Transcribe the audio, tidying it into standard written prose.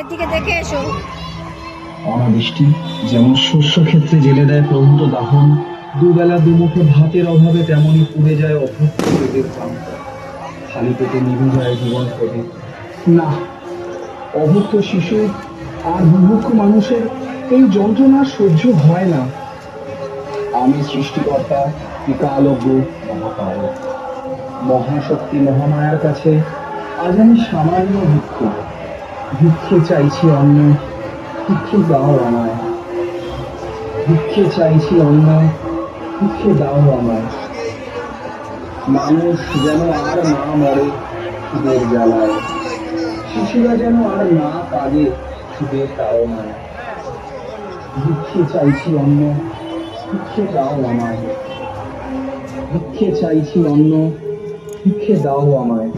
চারদিকে দেখে এসো। অনাবৃষ্টি যেমন শস্য ক্ষেত্রে জেলে দেয় প্রভূত দাহন, দুবেলা দুমুঠো ভাতের অভাবে তেমনই পুড়ে যায় অভুক্ত পেটের প্রান্ত। খালি পেটে নিভে যায় জীবন প্রদীপ। না, অভুক্ত শিশু আর বুভুক্ষ মানুষের এই যন্ত্রণা সহ্য হয় না। আমি সৃষ্টিকর্তা, ত্রিকালজ্ঞ, মহাকাল, মহাশক্তি মহামায়ার কাছে আজ আমি সামান্য ভিক্ষুক। ভিক্ষে চাইছি অন্ন, ভিক্ষে দাও আমায়। ভিক্ষে চাইছি অন্ন, ভিক্ষে দাও আমায়। মানুষ যেন আর না মরে খিদের জ্বালায়, শিশুরা যেন আর না কাঁদে খিদের তাড়নায়। ভিক্ষে চাইছি অন্ন, ভিক্ষে দাও আমায়। ভিক্ষে চাইছি অন্ন, ভিক্ষে দাও আমায়।